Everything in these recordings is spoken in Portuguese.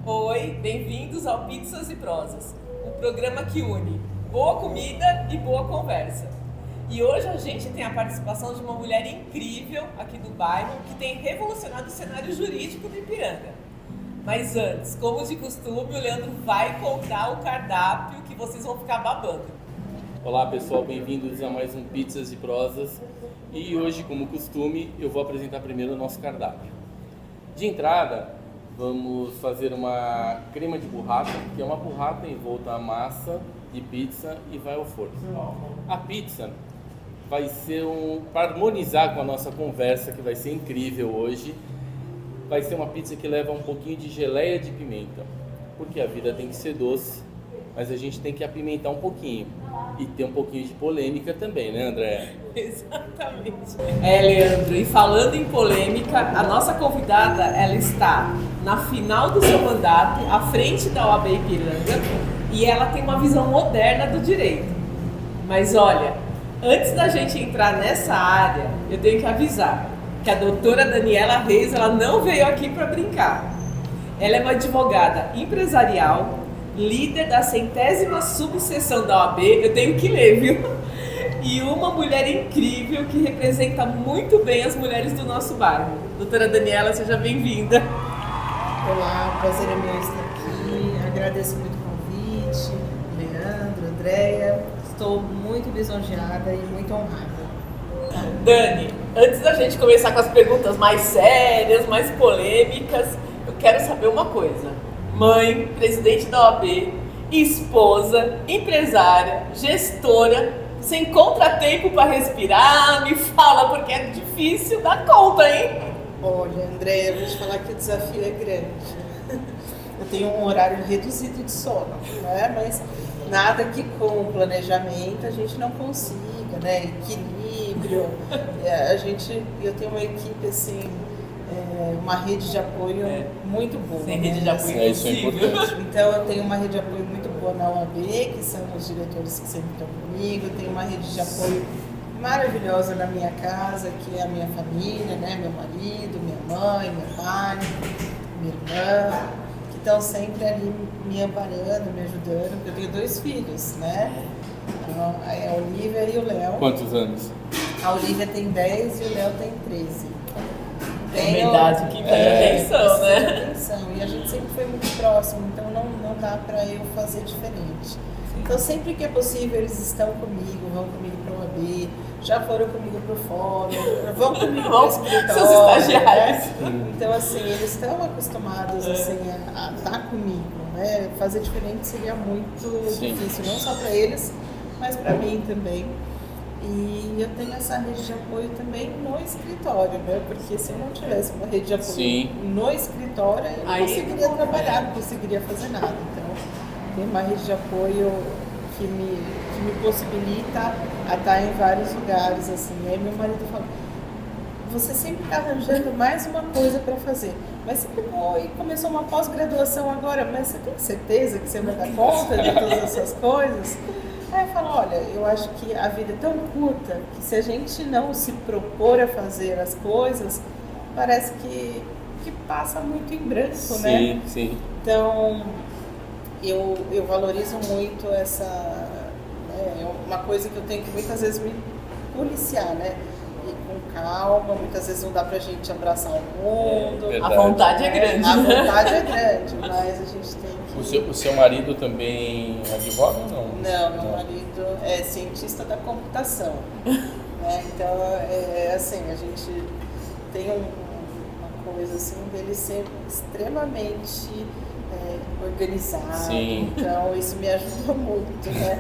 Oi, bem-vindos ao Pizzas e Prosas, um programa que une boa comida e boa conversa. E hoje a gente tem a participação de uma mulher incrível aqui do bairro que tem revolucionado o cenário jurídico do Ipiranga. Mas antes, como de costume, o Leandro vai contar o cardápio que vocês vão ficar babando. Olá pessoal, bem-vindos a mais um Pizzas e Prosas. E hoje, como costume, eu vou apresentar primeiro o nosso cardápio. De entrada, vamos fazer uma crema de burrata, que é uma burrata envolta a massa de pizza e vai ao forno. A pizza vai ser para harmonizar com a nossa conversa, que vai ser incrível hoje, vai ser uma pizza que leva um pouquinho de geleia de pimenta, porque a vida tem que ser doce, mas a gente tem que apimentar um pouquinho e ter um pouquinho de polêmica também, né, André? Exatamente. Leandro, e falando em polêmica, a nossa convidada, ela está na final do seu mandato, à frente da OAB Ipiranga, e ela tem uma visão moderna do direito. Mas olha, antes da gente entrar nessa área, eu tenho que avisar que a doutora Daniela Reis, ela não veio aqui para brincar. Ela é uma advogada empresarial, líder da 100ª subseção da OAB, eu tenho que ler, viu? E uma mulher incrível que representa muito bem as mulheres do nosso bairro. Doutora Daniela, seja bem-vinda. Olá, prazer é meu estar aqui. Agradeço muito o convite, Leandro, Andréia. Estou muito lisonjeada e muito honrada. Dani, antes da gente começar com as perguntas mais sérias, mais polêmicas, eu quero saber uma coisa. Mãe, presidente da OAB, esposa, empresária, gestora, sem contratempo para respirar, me fala, porque é difícil dar conta, hein? Olha, Andréia, vou te falar que o desafio é grande. Eu tenho um horário reduzido de sono, né? Mas nada que com planejamento a gente não consiga, né? Equilíbrio. Eu tenho uma equipe assim, uma rede de apoio muito boa. Sem rede de apoio Isso é importante. Então eu tenho uma rede de apoio muito boa na OAB, que são os diretores que sempre estão comigo. Eu tenho uma rede de apoio maravilhosa na minha casa, que é a minha família, né? Meu marido, minha mãe, meu pai, minha irmã, que estão sempre ali me amparando, me ajudando, porque eu tenho 2 filhos, né? Então, a Olivia e o Léo. Quantos anos? A Olivia tem 10 e o Léo tem 13. É uma idade que pede atenção, né? Atenção. E a gente sempre foi muito próximo, então não dá para eu fazer diferente. Então sempre que é possível eles estão comigo, vão comigo para o OAB, já foram comigo para o fórum, vão comigo para o escritório. Seus estagiários. Né? Então assim, eles estão acostumados assim, a estar comigo, né? Fazer diferente seria muito difícil, não só para eles, mas para mim também. E eu tenho essa rede de apoio também no escritório, né? Porque se eu não tivesse uma rede de apoio no escritório, eu não conseguiria trabalhar, não conseguiria fazer nada. Então, tem uma rede de apoio que me possibilita a estar em vários lugares, assim. E aí meu marido fala, você sempre está arranjando mais uma coisa para fazer. Mas você pegou e começou uma pós-graduação agora, mas você tem certeza que você vai dar conta de todas essas coisas? Aí eu falo, olha, eu acho que a vida é tão curta que se a gente não se propor a fazer as coisas, parece que passa muito em branco, né? Sim. Então, eu valorizo muito essa... É uma coisa que eu tenho que muitas vezes me policiar, né? E com calma, muitas vezes não dá pra gente abraçar o mundo. A vontade é grande. A vontade é grande, mas a gente tem que... O seu marido também advoga ou não? Não, meu marido é cientista da computação. Né? Então, assim, a gente tem uma coisa assim dele ser extremamente organizado. Sim. Então, isso me ajuda muito, né?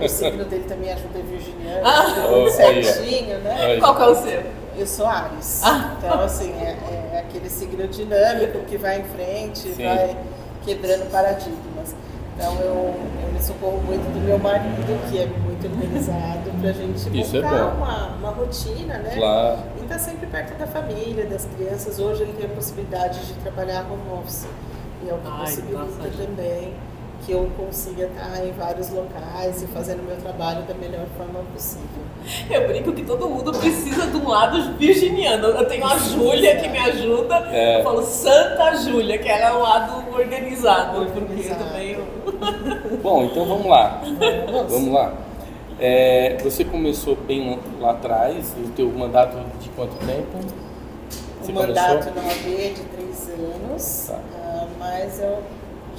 O signo dele também ajuda virginiano, certinho, né? Qual que é o seu? Eu sou Áries. Então, assim, é aquele signo dinâmico que vai em frente, vai quebrando paradigmas. Então eu me socorro muito do meu marido, que é muito organizado, pra gente montar uma rotina, né? Claro. E estar sempre perto da família, das crianças. Hoje ele tem a possibilidade de trabalhar home office. E é o que possibilita também que eu consiga estar em vários locais e fazendo o meu trabalho da melhor forma possível. Eu brinco que todo mundo precisa de um lado virginiano. Eu tenho a Júlia que me ajuda, eu falo Santa Júlia, que ela é o lado organizado, porque também Bom, então vamos lá. Vamos lá. Você começou bem lá atrás, o teu mandato de quanto tempo? O mandato na OAB é de 3 anos, Tá. Mas eu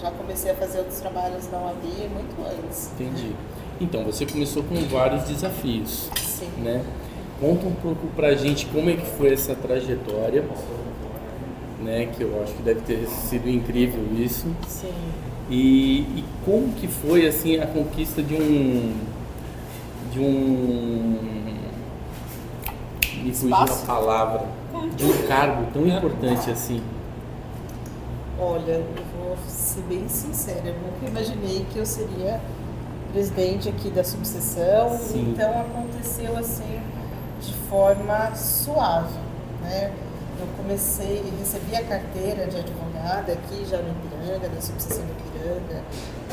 já comecei a fazer outros trabalhos na OAB muito antes. Entendi. Então, você começou com vários desafios, Sim. né? Conta um pouco pra gente como é que foi essa trajetória, né? Que eu acho que deve ter sido incrível isso. Sim. E como que foi, assim, a conquista de um me fugiu a palavra, de um cargo tão importante assim? Olha, eu vou ser bem sincera, eu nunca imaginei que eu seria presidente aqui da subseção. Sim. Então aconteceu assim de forma suave, né? Eu recebi a carteira de advogada aqui já no Ipiranga, da subseção do Ipiranga,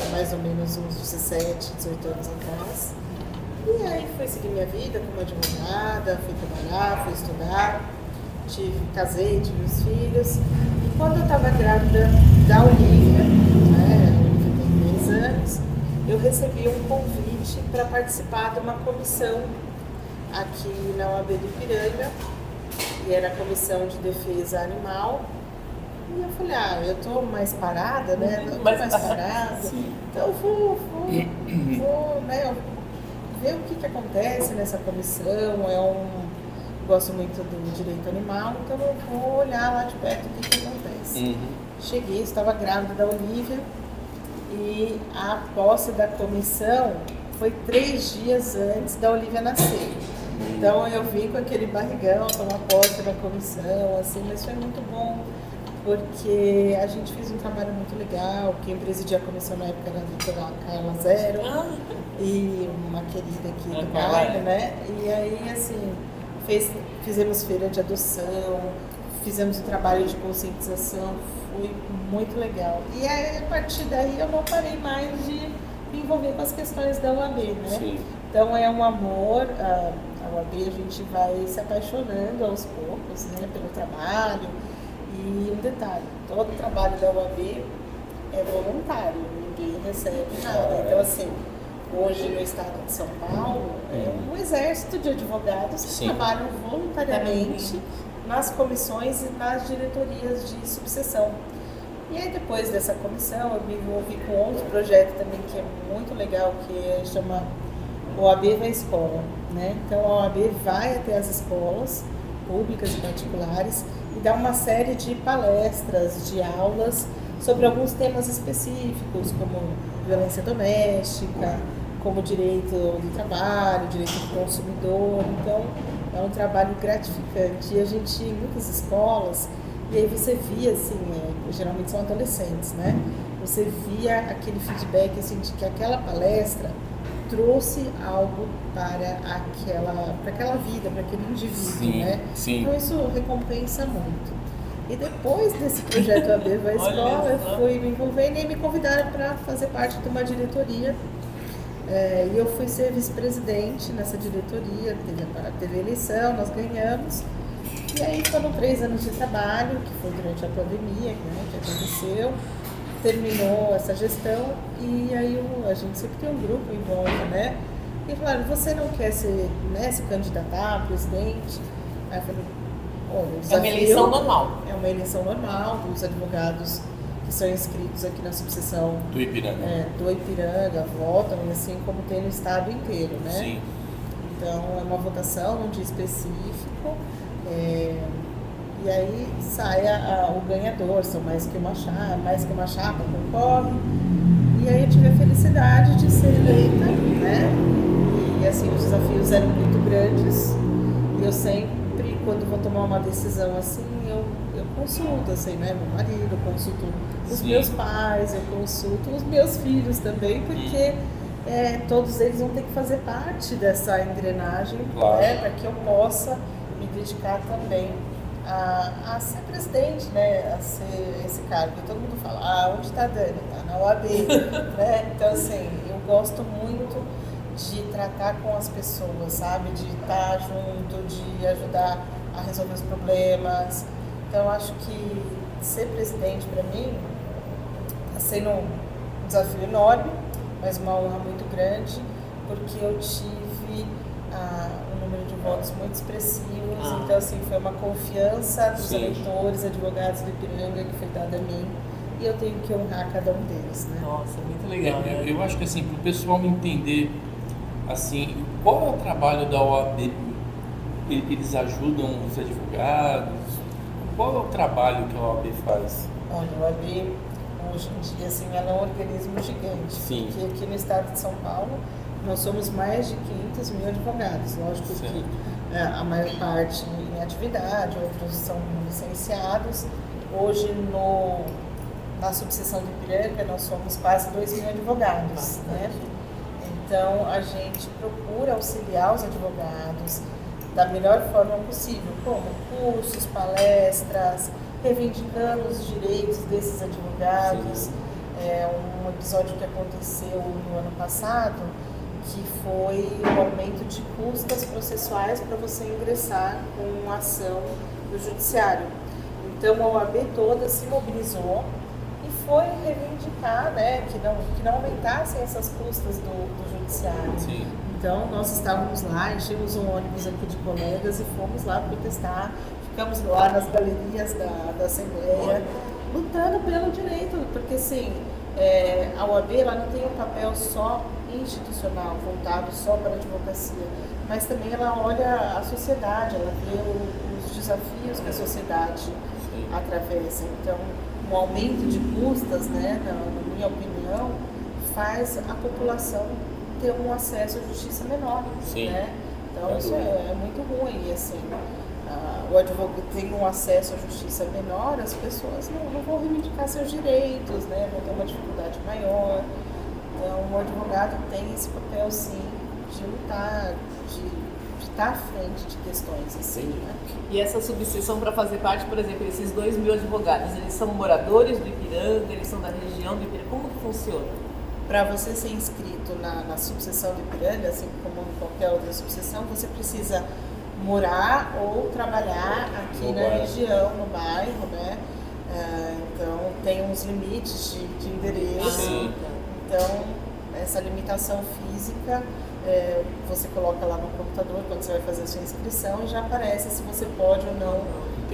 há mais ou menos uns 17, 18 anos atrás. E aí fui seguir minha vida como advogada, fui trabalhar, fui estudar, casei, tive os filhos. E quando eu estava grávida da Olivia, né, a Olivia tem 10 anos, eu recebi um convite para participar de uma comissão aqui na OAB do Ipiranga, e era a Comissão de Defesa Animal. E eu falei, eu tô mais parada, né? Não tô mais parada. Sim. Então eu vou né, ver o que acontece nessa comissão. Gosto muito do direito animal, então eu vou olhar lá de perto o que acontece. Cheguei, estava grávida da Olivia, e a posse da comissão foi 3 dias antes da Olivia nascer. Então eu vim com aquele barrigão, tomar posse da comissão, assim, mas foi muito bom, porque a gente fez um trabalho muito legal. Quem presidia a comissão na época era a doutora Carla Zero, e uma querida aqui do bairro, né? E aí, assim, fizemos feira de adoção, fizemos um trabalho de conscientização, foi muito legal. E aí, a partir daí eu não parei mais de me envolver com as questões da OAB, né? Sim. Então é um amor, a OAB, a gente vai se apaixonando aos poucos, né, pelo trabalho. E um detalhe, todo o trabalho da OAB é voluntário, ninguém recebe nada. Então, assim, hoje no estado de São Paulo, é um exército de advogados que trabalham voluntariamente nas comissões e nas diretorias de subseção. E aí, depois dessa comissão, eu me envolvi com outro projeto também que é muito legal, que chama OAB vai à escola, né? Então, a OAB vai até as escolas públicas e particulares e dá uma série de palestras, de aulas sobre alguns temas específicos, como violência doméstica, como direito do trabalho, direito do consumidor. Então, é um trabalho gratificante. E a gente, em muitas escolas, e aí você via, assim, geralmente são adolescentes, né? Você via aquele feedback, assim, de que aquela palestra trouxe algo para aquela vida, para aquele indivíduo, né? Sim. Então isso recompensa muito. E depois desse projeto OAB vai à escola, eu fui me envolvendo e me convidaram para fazer parte de uma diretoria. E eu fui ser vice-presidente nessa diretoria, teve eleição, nós ganhamos. E aí foram 3 anos de trabalho, que foi durante a pandemia, né, que aconteceu. Terminou essa gestão e aí a gente sempre tem um grupo em volta, né? E falaram, você não quer se candidatar a presidente? Aí eu falei, olha, é uma eleição normal. É uma eleição normal dos advogados que são inscritos aqui na subseção Do Ipiranga. Do Ipiranga, votam, e assim como tem no estado inteiro, né? Sim. Então é uma votação num dia específico. E aí sai o ganhador, são mais que uma chapa concorre. E aí eu tive a felicidade de ser eleita, né? E assim, os desafios eram muito grandes. E eu sempre, quando vou tomar uma decisão assim, eu consulto, assim, né? Meu marido, eu consulto os meus pais, eu consulto os meus filhos também, porque todos eles vão ter que fazer parte dessa engrenagem, claro, né? Para que eu possa me dedicar também a ser presidente, né, a ser esse cargo. E todo mundo fala, onde está a Dani? Está na OAB, né? Então, assim, eu gosto muito de tratar com as pessoas, sabe? De estar junto, de ajudar a resolver os problemas. Então, eu acho que ser presidente, para mim, está sendo um desafio enorme, mas uma honra muito grande, porque eu tive um número de votos muito expressivos. Então, assim, foi uma confiança dos eleitores, advogados do Ipiranga que foi dada a mim, e eu tenho que honrar cada um deles, né? Nossa, muito legal. Eu acho que, assim, para o pessoal entender, assim, qual é o trabalho da OAB? Eles ajudam os advogados? Qual é o trabalho que a OAB faz? Olha, a OAB, hoje em dia, assim, ela é um organismo gigante. Sim. Porque aqui no estado de São Paulo, nós somos mais de 500 mil advogados. Lógico que a maior parte em atividade, outros são licenciados. Hoje, na subseção do Ipiranga, nós somos quase 2 mil advogados, né? Então, a gente procura auxiliar os advogados da melhor forma possível, como cursos, palestras, reivindicando os direitos desses advogados. Um episódio que aconteceu no ano passado, que foi o aumento de custas processuais para você ingressar com uma ação do judiciário. Então, a OAB toda se mobilizou e foi reivindicar, né, que não aumentassem essas custas do judiciário. Sim. Então, nós estávamos lá, enchemos um ônibus aqui de colegas e fomos lá protestar. Ficamos lá nas galerias da Assembleia, lutando pelo direito, porque, assim, a OAB ela não tem um papel só institucional, voltado só para a advocacia, mas também ela olha a sociedade, ela vê os desafios que a sociedade atravessa. Então, um aumento de custas, né, na minha opinião, faz a população ter um acesso à justiça menor, né? Então, isso é muito ruim, assim. O advogado tem um acesso à justiça menor, as pessoas não vão reivindicar seus direitos, né? Vão ter uma dificuldade maior. Então, o advogado tem esse papel, sim, de lutar, de estar à frente de questões assim, né? E essa subseção, para fazer parte, por exemplo, esses 2 mil advogados, eles são moradores do Ipiranga, eles são da região do Ipiranga, como que funciona? Para você ser inscrito na subseção do Ipiranga, assim como em qualquer outra subseção, você precisa morar ou trabalhar aqui na região, no bairro, né? Então, tem uns limites de endereço. Então, essa limitação física, você coloca lá no computador quando você vai fazer a sua inscrição e já aparece se você pode ou não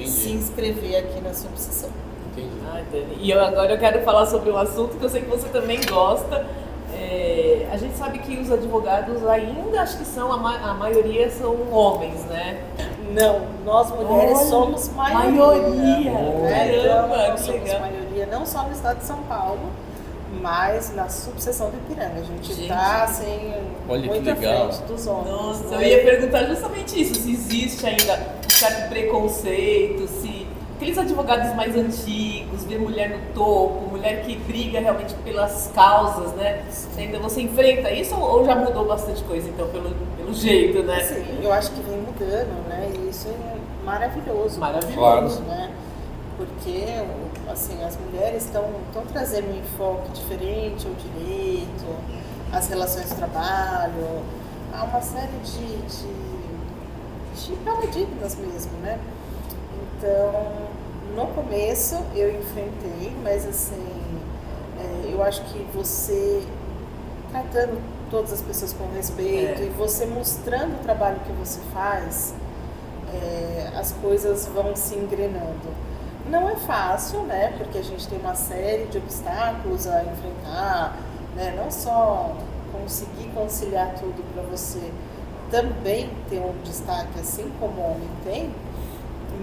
se inscrever aqui na subseção. Entendi. E agora eu quero falar sobre um assunto que eu sei que você também gosta. A gente sabe que os advogados ainda, acho que a maioria são homens, né? Não, nós mulheres somos maioria. Né? Caramba, nós somos maioria, não só no estado de São Paulo, mas na subseção do Ipiranga. A gente está assim, muito à frente dos homens. Nossa, né? eu ia perguntar justamente isso, se existe ainda um certo preconceito, se aqueles advogados mais antigos, ver mulher no topo, mulher que briga realmente pelas causas, né? Você enfrenta isso ou já mudou bastante coisa, então, pelo jeito, né? Sim, eu acho que vem mudando, né? E isso é maravilhoso. Maravilhoso. Né? Porque, assim, as mulheres estão trazendo um enfoque diferente ao direito, às relações de trabalho, há uma série de paradigmas mesmo, né? Então, no começo eu enfrentei, mas assim, eu acho que você tratando todas as pessoas com respeito e você mostrando o trabalho que você faz, as coisas vão se engrenando. Não é fácil, né? Porque a gente tem uma série de obstáculos a enfrentar, né? Não só conseguir conciliar tudo para você também ter um destaque assim como o homem tem,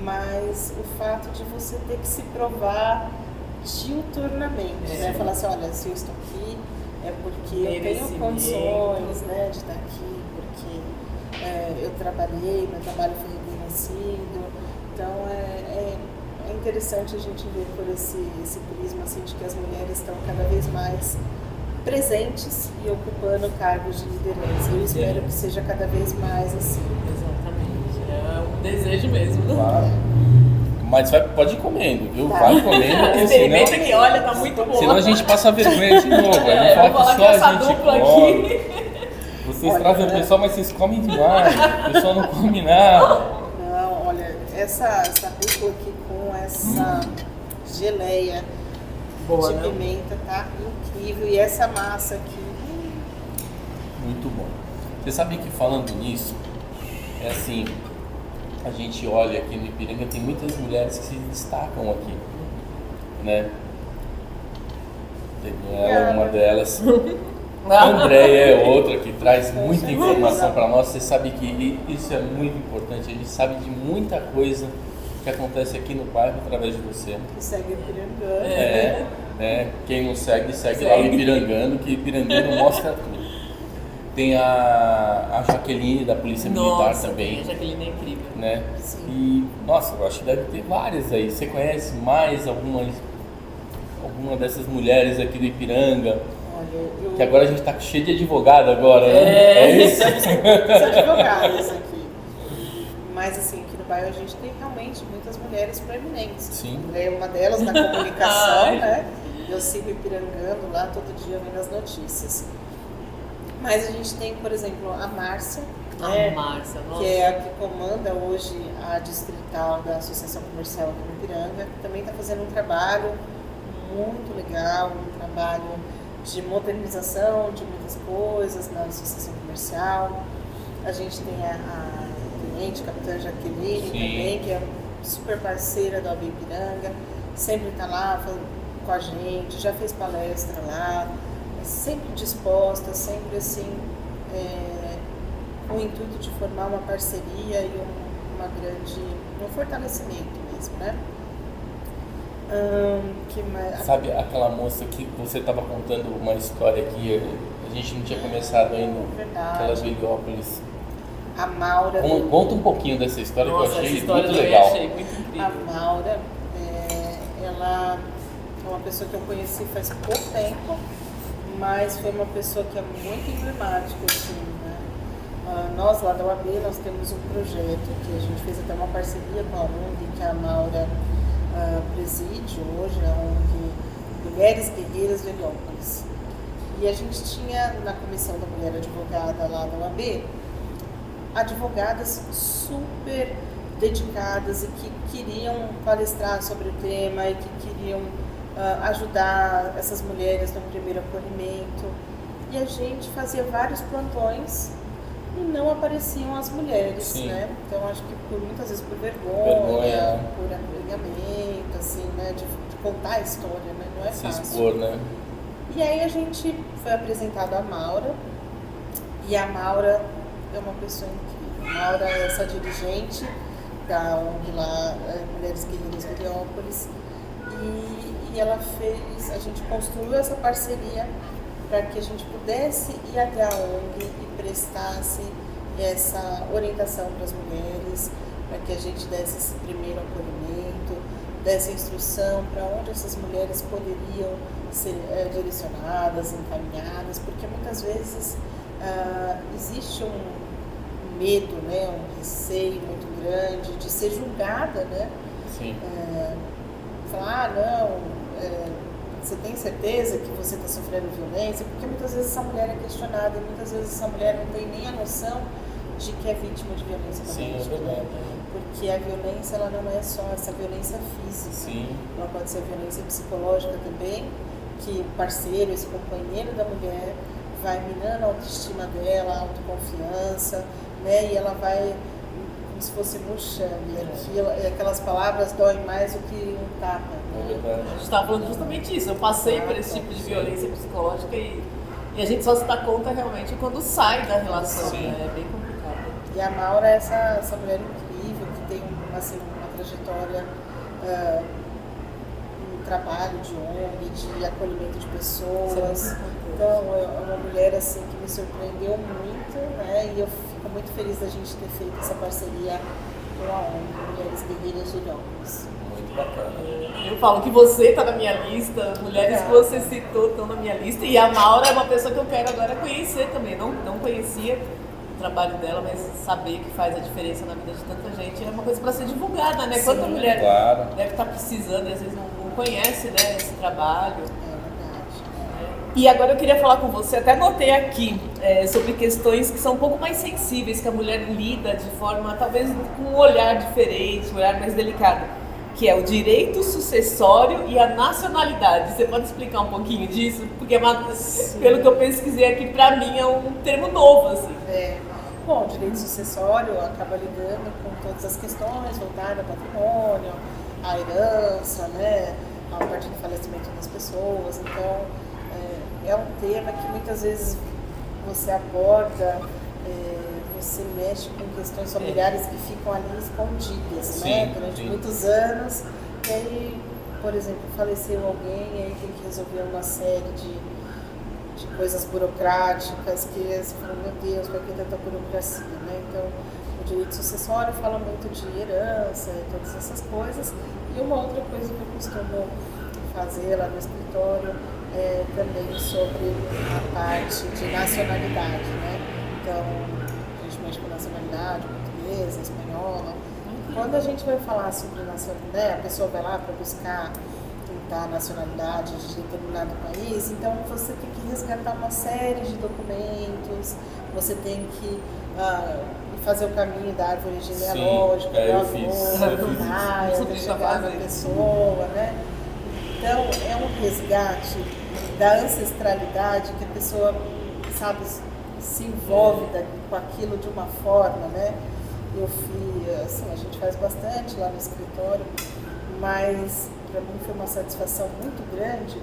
mas o fato de você ter que se provar diuturnamente, né? Falar assim, olha, se eu estou aqui é porque eu tenho condições, né, de estar aqui, porque eu trabalhei, meu trabalho foi reconhecido. Então é interessante a gente ver por esse prisma assim, de que as mulheres estão cada vez mais presentes e ocupando cargos de liderança. Eu espero que seja cada vez mais assim. Exatamente. É um desejo mesmo. Claro. Mas pode ir comendo, viu? Tá. Vai comendo, porque Experimenta senão, que olha, tá muito bom. senão a gente passa vergonha de novo. Aí Eu vou não falar fala que que só essa a gente dupla come. aqui. Vocês trazem o pessoal, mas vocês comem demais. O pessoal não come nada. Não, olha, essa rúcula aqui com essa geleia Boa, de né? pimenta tá incrível. E essa massa aqui. Muito bom. Você sabe que falando nisso, é assim, a gente olha aqui no Ipiranga, tem muitas mulheres que se destacam aqui, né? Daniela, uma delas. A Andréia é outra que traz muita informação para nós. Você sabe que isso é muito importante. A gente sabe de muita coisa que acontece aqui no bairro através de você. Que segue Ipirangando. Né? Quem não segue lá o Ipirangando, que Ipirangando mostra tudo. Tem a Jaqueline da Polícia Militar também. A Jaqueline é incrível. Né? Sim. E, nossa, eu acho que deve ter várias aí. Você conhece mais alguma dessas mulheres aqui do Ipiranga? Olha, Que agora a gente tá cheio de advogado agora, né? É isso? Os advogados aqui. Mas assim, aqui no bairro a gente tem realmente muitas mulheres proeminentes. Sim. É uma delas na comunicação, Ai. né? Eu sigo Ipirangando lá todo dia vendo as notícias. Mas a gente tem, por exemplo, a Márcia, né? A Márcia, nossa. Que é a que comanda hoje a distrital da Associação Comercial aqui no Ipiranga, que também está fazendo um trabalho muito legal, um trabalho de modernização de muitas coisas na Associação Comercial. A gente tem a cliente, a capitã Jaqueline também, que é super parceira da OAB Ipiranga, sempre está lá com a gente, já fez palestra lá, sempre disposta, sempre assim, com o intuito de formar uma parceria e um fortalecimento mesmo, né? Que mais? Sabe aquela moça que você estava contando uma história que a gente não tinha começado ainda? Verdade. Aquela de Heliópolis. A Maura. Conta um pouquinho dessa história. Nossa, que eu essa achei história muito eu legal. achei muito incrível. A Maura, ela é uma pessoa que eu conheci faz pouco tempo, mas foi uma pessoa que é muito emblemática, assim, né? Nós lá da UAB, nós temos um projeto que a gente fez até uma parceria com a ONG, que a Maura preside hoje, a ONG Mulheres Guerreiras de Heliópolis. E a gente tinha na comissão da mulher advogada lá da UAB, advogadas super dedicadas e que queriam palestrar sobre o tema e que queriam ajudar essas mulheres no primeiro acolhimento. E a gente fazia vários plantões e não apareciam as mulheres, Sim. né? Então acho que muitas vezes por vergonha, por acanhamento, assim, né? De contar a história, né? Não é Se fácil. expor, né? E aí a gente foi apresentado a Maura, e a Maura é uma pessoa incrível. A Maura é essa dirigente da ONG lá, Mulheres Guerreiras de Heliópolis, e ela fez, a gente construiu essa parceria para que a gente pudesse ir até a ONG e prestasse essa orientação para as mulheres, para que a gente desse esse primeiro acolhimento, desse instrução para onde essas mulheres poderiam ser direcionadas, encaminhadas, porque muitas vezes existe um medo, né, um receio muito grande de ser julgada, né? Sim. Falar, não, você tem certeza que você está sofrendo violência? Porque muitas vezes essa mulher é questionada e muitas vezes essa mulher não tem nem a noção de que é vítima de violência doméstica. Sim, é verdade. Porque a violência, ela não é só essa violência física. Sim. Ela pode ser violência psicológica também, que o parceiro, esse companheiro da mulher, vai minando a autoestima dela, a autoconfiança, né? E ela vai como se fosse murchando. E aquelas palavras doem mais do que um tapa. É verdade. A gente estava falando justamente isso. Eu passei por esse tipo de violência psicológica e a gente só se dá conta realmente quando sai da relação. Sim. Né? É bem complicado. E a Maura é essa mulher incrível que tem uma trajetória, um trabalho de ONG, de acolhimento de pessoas. Então é uma mulher assim que me surpreendeu muito, né? E eu fico muito feliz da gente ter feito essa parceria com a ONG Mulheres Guerreiras de Heliópolis. Muito bacana. Eu falo que você está na minha lista, mulheres que você citou estão na minha lista, e a Maura é uma pessoa que eu quero agora conhecer também, não conhecia. trabalho dela, mas saber que faz a diferença na vida de tanta gente é uma coisa para ser divulgada, né? Sim, Quanta mulher claro. deve estar precisando e às vezes não conhece, né, esse trabalho. verdade. E agora eu queria falar com você, até anotei aqui, sobre questões que são um pouco mais sensíveis, que a mulher lida de forma, talvez, com um olhar diferente, um olhar mais delicado, que é o direito sucessório e a nacionalidade. Você pode explicar um pouquinho disso? Porque, pelo que eu pesquisei aqui, para mim é um termo novo, assim. Bom, o direito sucessório acaba lidando com todas as questões voltadas ao patrimônio, à herança, né, a partir do falecimento das pessoas. Então, é um tema que muitas vezes você aborda, você mexe com questões familiares que ficam ali escondidas, Sim, né, durante sim. muitos anos. E aí, por exemplo, faleceu alguém e aí tem que resolver uma série de coisas burocráticas que você fala, meu Deus, para que tanta burocracia, né? Então, o direito sucessório fala muito de herança e todas essas coisas. E uma outra coisa que eu costumo fazer lá no escritório é também sobre a parte de nacionalidade, né? Então, a gente mexe com nacionalidade portuguesa, espanhola. Quando a gente vai falar sobre nacionalidade, né, a pessoa vai lá para buscar a nacionalidade de determinado país, então você tem que resgatar uma série de documentos, você tem que fazer o caminho da árvore genealógica, do avô, do pai, até chegar na pessoa, né? Então, é um resgate da ancestralidade que a pessoa, sabe, se envolve com aquilo de uma forma, né? Eu fiz, assim, a gente faz bastante lá no escritório, mas para mim foi uma satisfação muito grande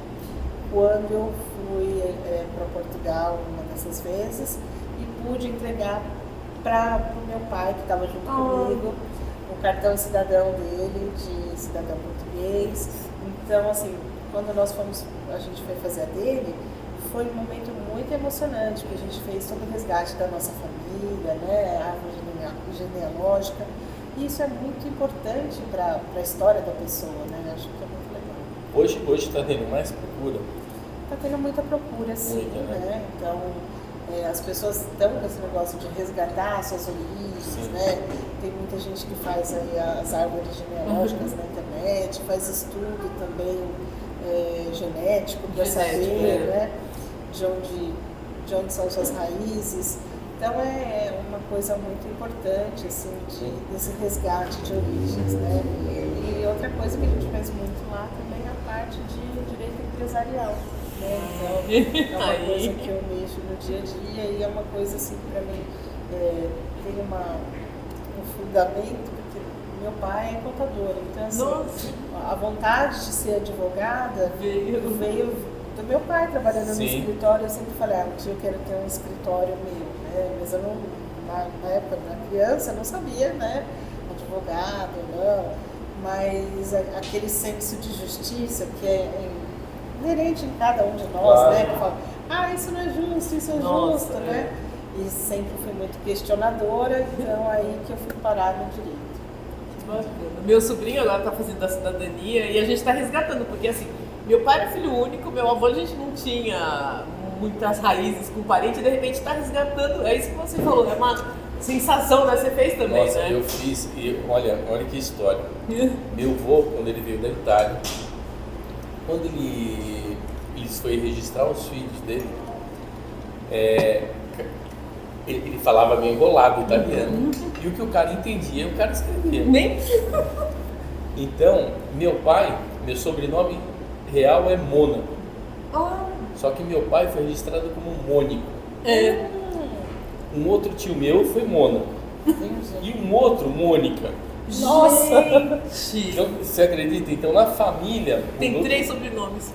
quando eu fui para Portugal uma dessas vezes e pude entregar para o meu pai, que estava junto comigo, o cartão cidadão dele, de cidadão português. Então, assim, quando a gente foi fazer a dele, foi um momento muito emocionante, porque a gente fez todo o resgate da nossa família, né, a árvore genealógica. E isso é muito importante para a história da pessoa, né? Eu acho que é muito legal. Hoje está tendo mais procura? Está tendo muita procura, sim, né? Então, as pessoas estão com esse negócio de resgatar suas origens, né? Tem muita gente que faz aí as árvores genealógicas na internet, faz estudo também genético para saber, né? De onde são suas raízes. Então é uma coisa muito importante, assim, desse resgate de origens, né? E outra coisa que a gente faz muito lá também é a parte de direito empresarial, né? Então é uma coisa que eu mexo no dia a dia e é uma coisa assim que para mim tem um fundamento, porque meu pai é contador, então assim, a vontade de ser advogada veio do meu pai trabalhando no escritório. Eu sempre falei, um dia eu quero ter um escritório meu. Mas eu não, na época da criança, eu não sabia, né, advogado ou não, mas aquele senso de justiça que é inerente em cada um de nós, né, que fala, isso não é justo, isso é justo, né, e sempre fui muito questionadora, então aí que eu fui parar no direito. Meu sobrinho agora está fazendo a cidadania e a gente está resgatando, porque assim, meu pai era filho único, meu avô a gente não tinha muitas raízes com parente, e de repente está resgatando. É isso que você falou, é uma sensação, né? Você fez também, Nossa, né? eu fiz, e olha que história. Meu avô, quando ele veio da Itália, quando ele foi registrar os filhos dele, ele falava meio enrolado italiano, e o que o cara entendia, o cara escrevia. Nem? Então, meu sobrenome real é Mona. Só que meu pai foi registrado como Mônico. Um outro tio meu foi Mona. E um outro, Mônica. Nossa! Então, você acredita? Então, na família... Tem 3 sobrenomes.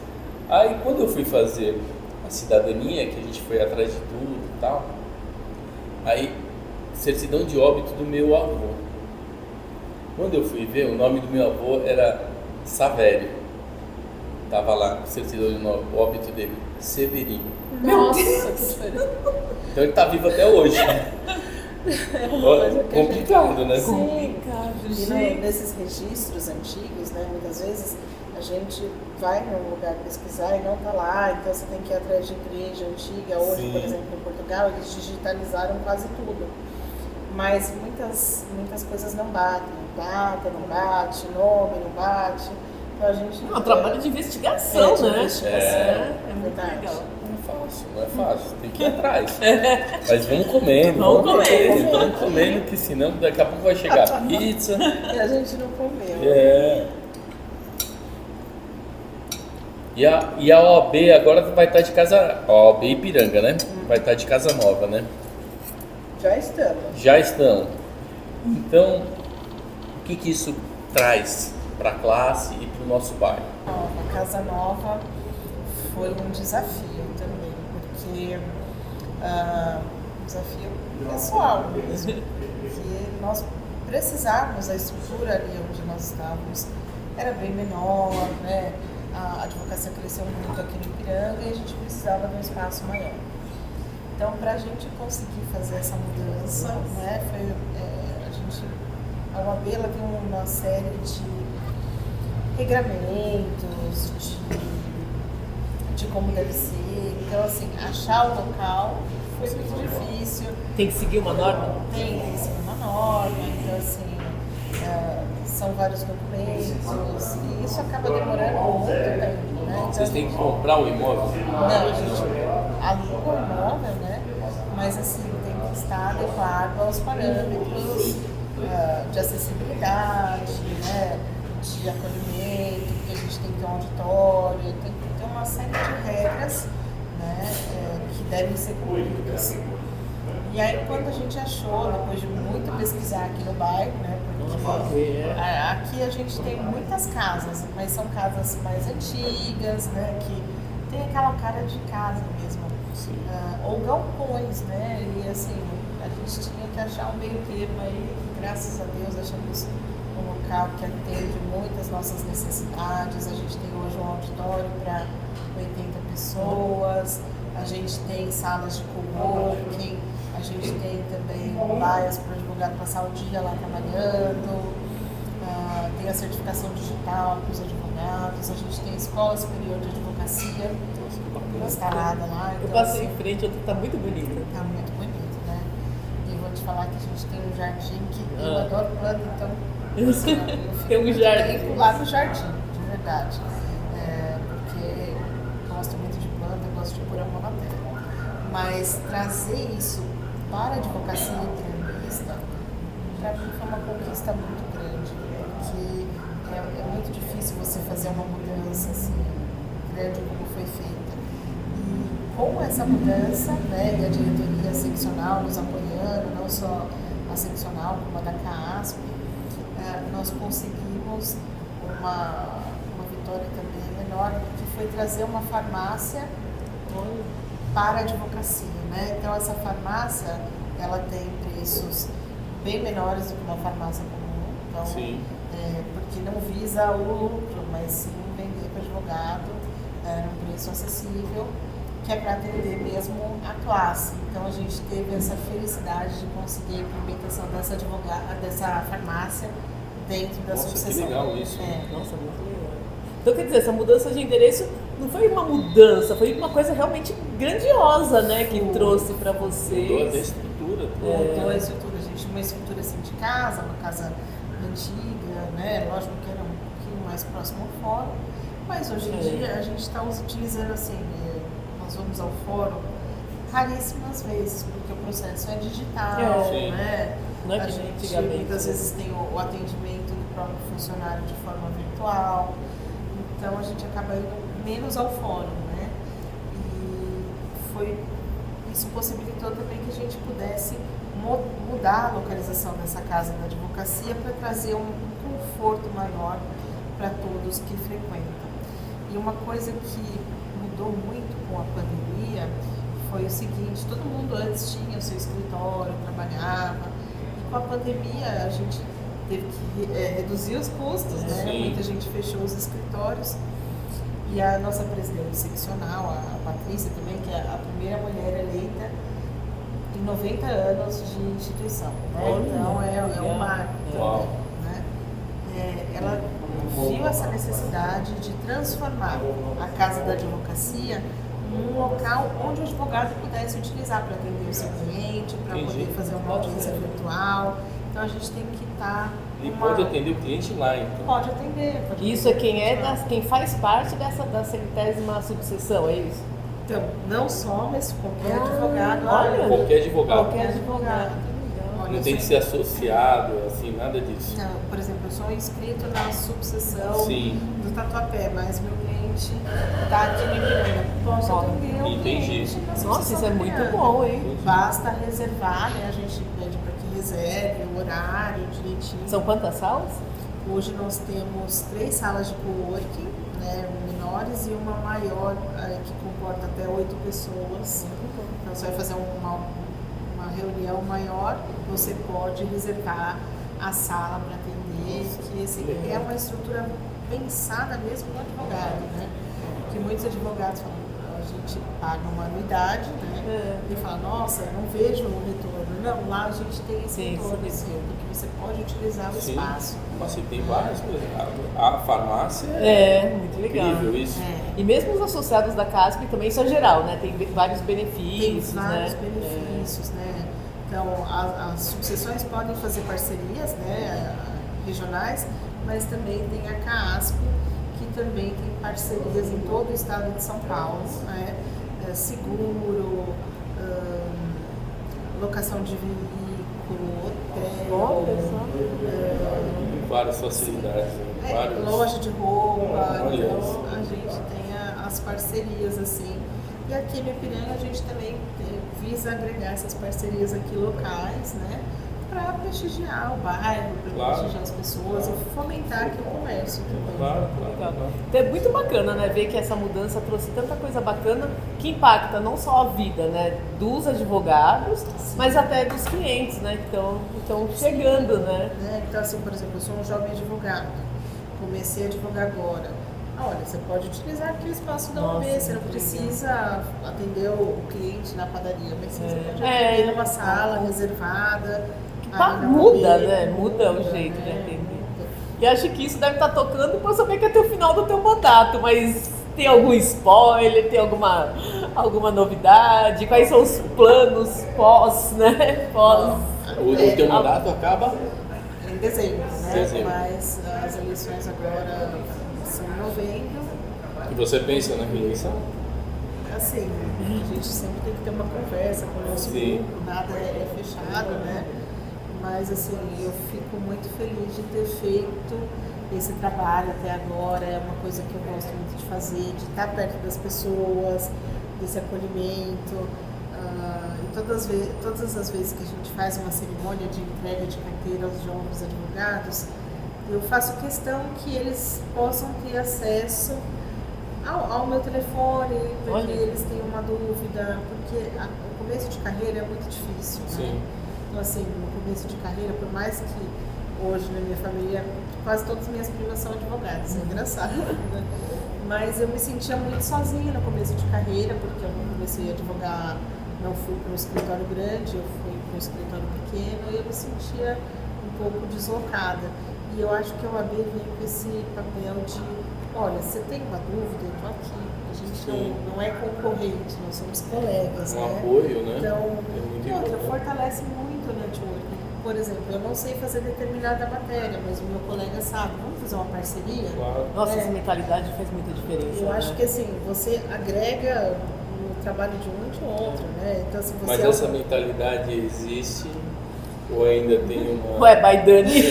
Aí, quando eu fui fazer a cidadania, que a gente foi atrás de tudo e tal, aí, certidão de óbito do meu avô. Quando eu fui ver, o nome do meu avô era Savério. Tava lá, certidão de óbito dele, Severino. Nossa, que diferente. Então ele tá vivo até hoje. É uma coisa que complicado, né? Sim. Complicado, E gente. nesses registros antigos, né, muitas vezes a gente vai num lugar pesquisar e não está lá, então você tem que ir atrás de igreja antiga. Hoje, Sim. por exemplo, em Portugal, eles digitalizaram quase tudo. Mas muitas coisas não batem. Data não bate, nome não bate. Então a gente... É um trabalho de investigação, de né? investigação. É muito Verdade. legal. Não é fácil, tem que ir atrás. Mas vamos comendo, vamos comendo, que senão daqui a pouco vai chegar a pizza. E a gente não comeu. É. E a OAB agora vai estar de casa, a OAB Ipiranga, né? Vai estar de casa nova, né? Já estamos. Já estão. Então, o que isso traz para a classe e para o nosso bairro? A casa nova foi um desafio também, porque um desafio pessoal mesmo, porque nós precisávamos, a estrutura ali onde nós estávamos era bem menor, né? A advocacia cresceu muito aqui no Ipiranga e a gente precisava de um espaço maior. Então, para a gente conseguir fazer essa mudança, né, a OAB ela tem uma série de regramentos, de como deve ser. Então, assim, achar o local foi muito difícil. Tem que seguir uma norma? Tem que seguir uma norma. Então, assim, são vários documentos e isso acaba demorando muito tempo, né? Vocês têm que comprar o imóvel? Não, a gente aluga o imóvel, né? Mas, assim, tem que estar adequado aos parâmetros de acessibilidade, né? De acolhimento, porque a gente tem que ter um auditório, tem que ter uma série de regras, né, que devem ser cumpridas. E aí, quando a gente achou, depois de muito pesquisar aqui no bairro, né, porque aqui a gente tem muitas casas, mas são casas mais antigas, né, que tem aquela cara de casa mesmo, ou galpões, né, e assim, a gente tinha que achar um meio termo aí, graças a Deus achamos um local que atende muitas nossas necessidades. A gente tem hoje um auditório para 80 pessoas, a gente tem salas de coworking, a gente tem também baias para o advogado passar o dia lá trabalhando, tem a certificação digital para os advogados, a gente tem a Escola Superior de Advocacia instalada lá. Então, eu passei em frente, outra está muito bonita. Está muito bonito, né? E vou te falar que a gente tem um jardim que eu adoro planta, então tem um jardim. Tem que pular no jardim, de verdade. Porque gosto muito de planta, gosto de pôr a mão na terra. Mas trazer isso para a advocacia integralista, para mim foi uma conquista muito grande. Porque é muito difícil você fazer uma mudança assim, grande como foi feita. E com essa mudança, né, e a diretoria seccional nos apoiando, não só a seccional como a da CAASP, nós conseguimos uma vitória também enorme, que foi trazer uma farmácia para a advocacia, né? Então essa farmácia, ela tem preços bem menores do que uma farmácia comum, então, porque não visa o lucro, mas sim vender para o advogado num preço acessível, que é para atender mesmo a classe. Então a gente teve essa felicidade de conseguir a implementação dessa farmácia dentro da associação. Que legal isso. Nossa, muito legal. Então quer dizer, essa mudança de endereço não foi uma mudança, foi uma coisa realmente grandiosa, né, que trouxe para vocês. Mudou a estrutura. Mudou a estrutura. A gente tinha uma estrutura assim de casa, uma casa antiga, né? Lógico que era um pouquinho mais próximo ao fórum, mas hoje em dia a gente está utilizando assim, nós vamos ao fórum raríssimas vezes, porque o processo é digital, né? Não é a que gente muitas vezes tem o atendimento do próprio funcionário de forma virtual, então a gente acaba indo menos ao fórum, né? E isso possibilitou também que a gente pudesse mudar a localização dessa casa da advocacia para trazer um conforto maior para todos que frequentam. E uma coisa que mudou muito com a pandemia foi o seguinte: todo mundo antes tinha o seu escritório, trabalhava, e com a pandemia a gente teve que reduzir os custos, né? Muita gente fechou os escritórios, e a nossa presidente seccional, a Patrícia também, que é a primeira mulher eleita em 90 anos de instituição, né? Então é um marco também, né? Ela viu essa necessidade de transformar a Casa da Advocacia num local onde o advogado pudesse utilizar para atender o seu cliente, para poder fazer uma audiência virtual. Então a gente tem que estar... E pode atender o cliente lá, então? Pode atender. Isso é quem faz parte da 70ª subseção, é isso? Então, não só, mas qualquer advogado. Olha, qualquer advogado. Qualquer advogado. Não tem que ser associado, assim, nada disso. Não, por exemplo, eu sou inscrito na subseção Sim. do Tatuapé, mas meu cliente está aqui no Ipiranga. Posso atender o cliente na subseção. Nossa, isso é do muito Ipiranga. bom, hein? Basta reservar, né? A gente pede para que reserve o horário direitinho. São quantas salas? Hoje nós temos 3 salas de coworking, né, menores, e uma maior que comporta até 8 pessoas. Então você vai fazer uma reunião maior, você pode reservar a sala para atender, que é uma estrutura pensada mesmo no advogado, né? Porque muitos advogados falam, a gente paga uma anuidade, né? E fala, nossa, eu não vejo o retorno. Não, lá a gente tem esse retorno, assim, porque você pode utilizar o espaço. Nossa, e tem várias coisas. A farmácia muito legal. incrível isso. E mesmo os associados da CASP também, isso é geral, né? Tem vários benefícios, Tem vários benefícios, né? Então, as subseções podem fazer parcerias, né, regionais, mas também tem a CASP, que também tem parcerias em todo o estado de São Paulo, né? Seguro, locação de veículo, hotel, várias facilidades. loja de roupa, Olha então isso. a gente tem as parcerias assim. E aqui em Ipiranga a gente também visa agregar essas parcerias aqui locais, né? Para prestigiar o bairro, para prestigiar as pessoas e fomentar aqui o comércio também. Claro. Então é muito bacana, né, ver que essa mudança trouxe tanta coisa bacana que impacta não só a vida, né, dos advogados, mas até dos clientes, né, que estão chegando, né? Então, assim, por exemplo, eu sou um jovem advogado, comecei a advogar agora. Olha, você pode utilizar aqui o espaço da OAB, você não precisa atender o cliente na padaria, mas você pode atender numa sala reservada. Muda, né? Muda o jeito de atender. E acho que isso deve estar tocando para saber que é até o final do teu mandato, mas tem algum spoiler, tem alguma novidade? Quais são os planos pós, né? O teu mandato acaba em dezembro, né? Mas as eleições agora são em novembro. E você pensa na reeleição? Assim, a gente sempre tem que ter uma conversa com o nosso grupo, nada é fechado, né? Mas assim, eu fico muito feliz de ter feito esse trabalho até agora, é uma coisa que eu gosto muito de fazer, de estar perto das pessoas, desse acolhimento. E todas as vezes que a gente faz uma cerimônia de entrega de carteira aos jovens advogados, eu faço questão que eles possam ter acesso ao meu telefone, porque eles têm uma dúvida, porque o começo de carreira é muito difícil, né? Então, assim, no começo de carreira, por mais que hoje na minha família, quase todas as minhas primas são advogadas, é engraçado, né? Mas eu me sentia muito sozinha no começo de carreira, porque eu não comecei a advogar, não fui para um escritório grande, eu fui para um escritório pequeno, e eu me sentia um pouco deslocada. E eu acho que a OAB vem com esse papel de, olha, você tem uma dúvida, eu estou aqui. A gente não é concorrente, nós somos colegas, né? Apoio, né? Então, fortalece muito o networking. Por exemplo, eu não sei fazer determinada matéria, mas o meu colega sabe, vamos fazer uma parceria? Claro. Nossa, essa mentalidade faz muita diferença. Eu acho que assim, você agrega no trabalho de um e de outro, né? Então, assim, você mas essa mentalidade existe ou ainda tem uma... Ué, Baidani.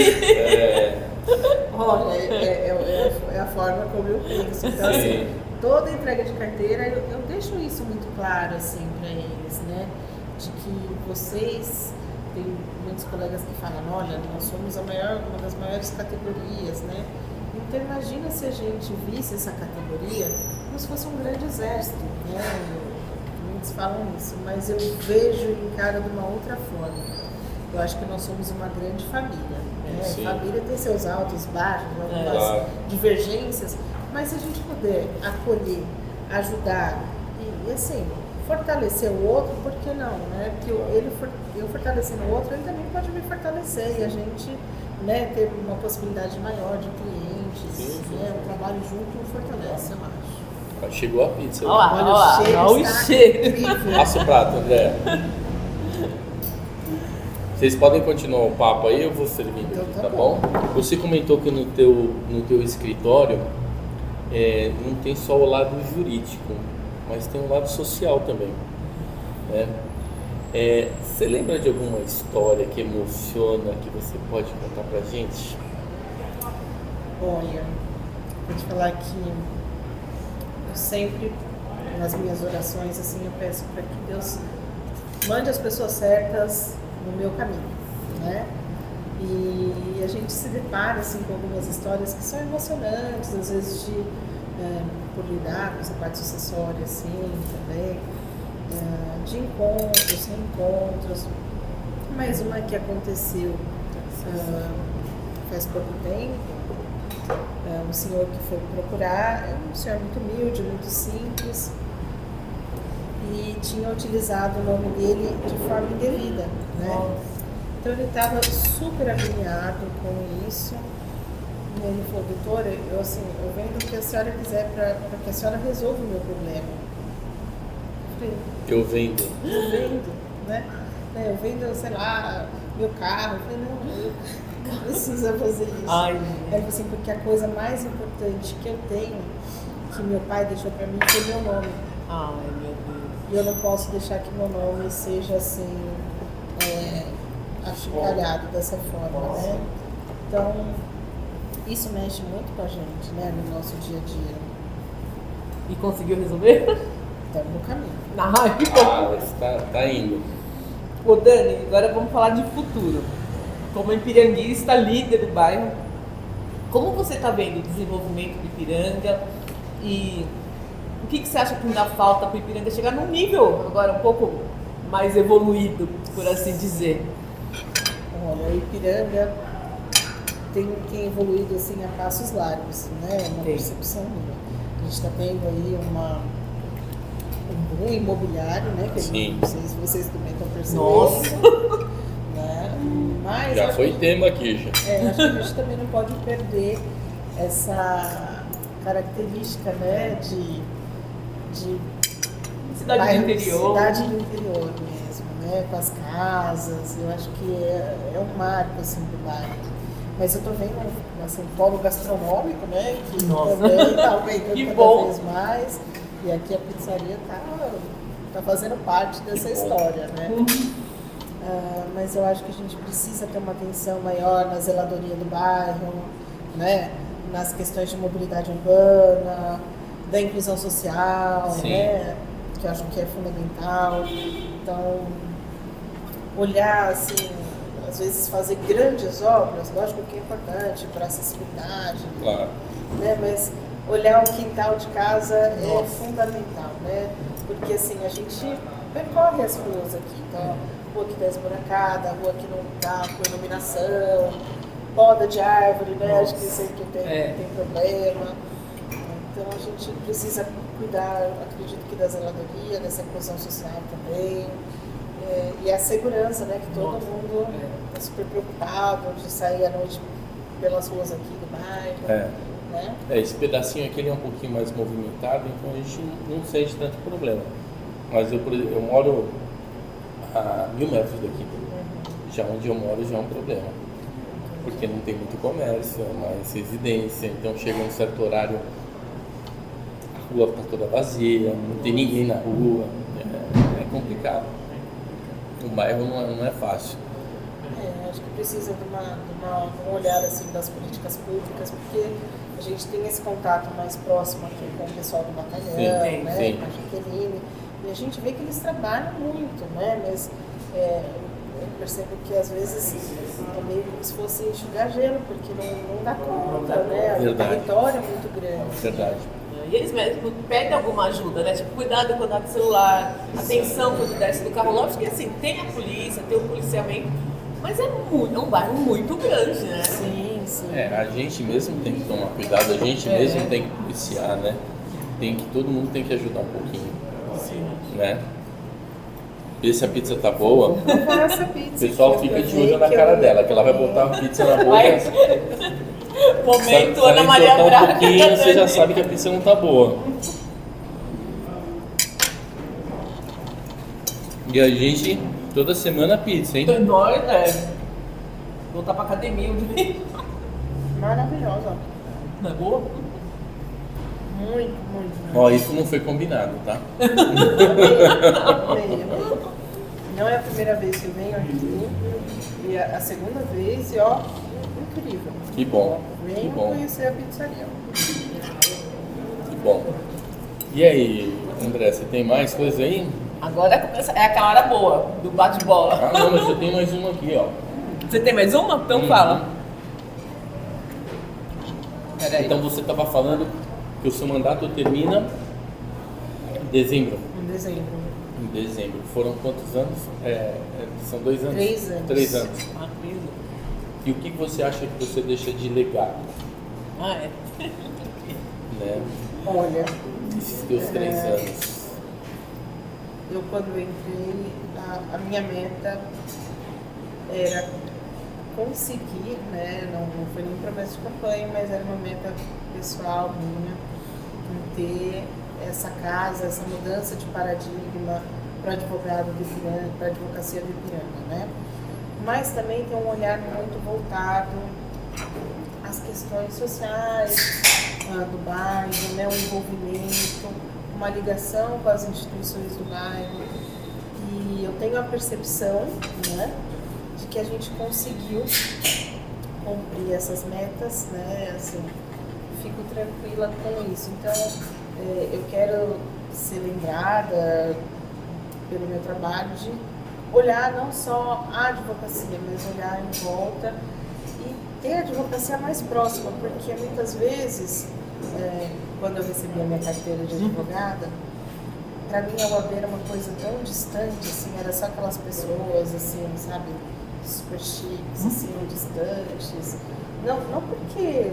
Olha, é a forma como eu penso. Então, assim, toda entrega de carteira, eu deixo isso muito claro, assim, para eles, né? De que vocês, tem muitos colegas que falam, olha, nós somos uma das maiores categorias, né? Então, imagina se a gente visse essa categoria como se fosse um grande exército, né? Muitos falam isso, mas eu vejo e encaro de uma outra forma. Eu acho que nós somos uma grande família, né? A família tem seus altos, baixos, algumas divergências, mas se a gente puder acolher, ajudar e assim, fortalecer o outro, por que não, né? Porque eu fortalecendo o outro, ele também pode me fortalecer e a gente, né, ter uma possibilidade maior de clientes, né? O trabalho junto fortalece, eu acho. Chegou a pizza. Olha o cheiro. Passa o prato, André. Vocês podem continuar o papo aí, eu vou servindo Então, aqui, tá tá bom? Você comentou que no teu escritório não tem só o lado jurídico, mas tem o lado social também, né? Você lembra de alguma história que emociona, que você pode contar pra gente? Olha, vou te falar que eu sempre, nas minhas orações, assim, eu peço para que Deus mande as pessoas certas no meu caminho, né? E a gente se depara, assim, com algumas histórias que são emocionantes, às vezes por lidar com essa parte sucessória, assim, também, de encontros, reencontros. Mais uma que aconteceu faz pouco tempo, um senhor que foi procurar, um senhor muito humilde, muito simples, e tinha utilizado o nome dele de forma indevida, né? Então ele estava super agoniado com isso. E ele falou: doutora, eu vendo o que a senhora quiser para que a senhora resolva o meu problema. Eu vendo, né? Eu vendo, sei lá, meu carro. Eu falei: não precisa fazer isso. Ai, ele falou assim: porque a coisa mais importante que eu tenho, que meu pai deixou para mim, foi meu nome. ai, meu Deus. E eu não posso deixar que meu nome seja assim, achincalhado dessa forma, né? Então, isso mexe muito com a gente, né, no nosso dia a dia. E conseguiu resolver? Estamos no caminho. Ai, que bom. Você tá indo. Ô Dani, agora vamos falar de futuro. Como ipiranguista, líder do bairro, como você está vendo o desenvolvimento do Ipiranga e o que você acha que ainda falta para o Ipiranga chegar num nível agora um pouco mais evoluído, por assim dizer? Olha, o Ipiranga tem evoluído assim a passos largos, né? Uma percepção minha. A gente está tendo aí um boom imobiliário, né? Que Sim. não sei se vocês também estão percebendo. Nossa! Né? Mas Já foi tema aqui, já. acho que a gente também não pode perder essa característica, né? De Cidade do interior. Cidade do interior mesmo, né? Com as casas, eu acho que é um marco assim do bairro. Mas eu tô vendo assim, um polo gastronômico, né? Que Nossa. também está aumentando Que cada bom. vez mais. E aqui a pizzaria tá fazendo parte dessa história, né? Mas eu acho que a gente precisa ter uma atenção maior na zeladoria do bairro, né? Nas questões de mobilidade urbana, da inclusão social, Sim. né? Que eu acho que é fundamental. Então, olhar assim, às vezes fazer grandes obras, lógico que é importante para acessibilidade, Claro. né? Mas olhar o quintal de casa é fundamental, né? Porque assim, a gente percorre as ruas aqui, então, rua que está esburacada, rua que não está com iluminação, poda de árvore, né? Acho que sempre tem problema. Então a gente precisa cuidar, acredito que da zeladoria, dessa inclusão social também. E a segurança, né? Que todo mundo está super preocupado de sair à noite pelas ruas aqui do bairro. Né? Esse pedacinho aqui ele é um pouquinho mais movimentado, então a gente não sente tanto problema. Mas eu, por exemplo, eu moro a 1000 metros daqui. Já onde eu moro já é um problema. Porque não tem muito comércio, é mais residência, então chega um certo horário, a rua está toda vazia, não tem ninguém na rua, é complicado. O bairro não é fácil. Acho que precisa de um olhar assim, das políticas públicas, porque a gente tem esse contato mais próximo aqui com o pessoal do batalhão, Sim, né, sim. com a Jaqueline, e a gente vê que eles trabalham muito, né, mas eu percebo que às vezes é meio como se fosse enxugar gelo, porque não dá conta, né, o Verdade. território é muito grande. Verdade. E eles mesmos pedem alguma ajuda, né? Tipo, cuidado quando anda com o celular, atenção quando desce do carro. Lógico que assim, tem a polícia, tem o policiamento, mas é um bairro muito grande, né? Sim, sim. A gente mesmo tem que tomar cuidado, a gente mesmo tem que policiar, né? Todo mundo tem que ajudar um pouquinho. né? Vê se a pizza tá boa. Vamos falar essa O pizza. pessoal fica de olho na cara dela, que ela vai botar a pizza na boca. Momento Se Ana ela Maria entortar Braga. um pouquinho, você já sabe que a pizza não tá boa. E a gente, toda semana pizza, hein? Nós, voltar pra academia um dia. Maravilhosa. Não é boa? Muito. Ó, isso não foi combinado, tá? Amei. Não é a primeira vez que eu venho aqui. E a segunda vez, e ó, incrível. Que bom, que Venham bom, conhecer a pizzaria. que bom. E aí, André, você tem mais coisa aí? Agora é aquela hora boa, do bate-bola. Ah, não, mas eu tenho mais uma aqui, ó. Você tem mais uma? Então fala. Peraí. Então você estava falando que o seu mandato termina em dezembro. Em dezembro. Em dezembro. Foram quantos anos? São 2 anos? 3 anos. 3 anos. Ah, mesmo? E o que você acha que você deixa de legado? Ah, é. Né? Olha, Esses teus 3 anos. eu quando entrei, a minha meta era conseguir, né, não foi nem promessa de campanha, mas era uma meta pessoal minha, em ter essa casa, essa mudança de paradigma para advogado do Ipiranga, para a advocacia do Ipiranga, né? Mas também tem um olhar muito voltado às questões sociais do bairro, né, um envolvimento, uma ligação com as instituições do bairro. E eu tenho a percepção, né, de que a gente conseguiu cumprir essas metas, né, assim, fico tranquila com isso. Então, eu quero ser lembrada pelo meu trabalho de olhar não só a advocacia, mas olhar em volta e ter a advocacia mais próxima, porque muitas vezes, quando eu recebi a minha carteira de advogada, para mim a OAB era uma coisa tão distante, assim, era só aquelas pessoas, assim, sabe, super chiques, assim, distantes. Não porque,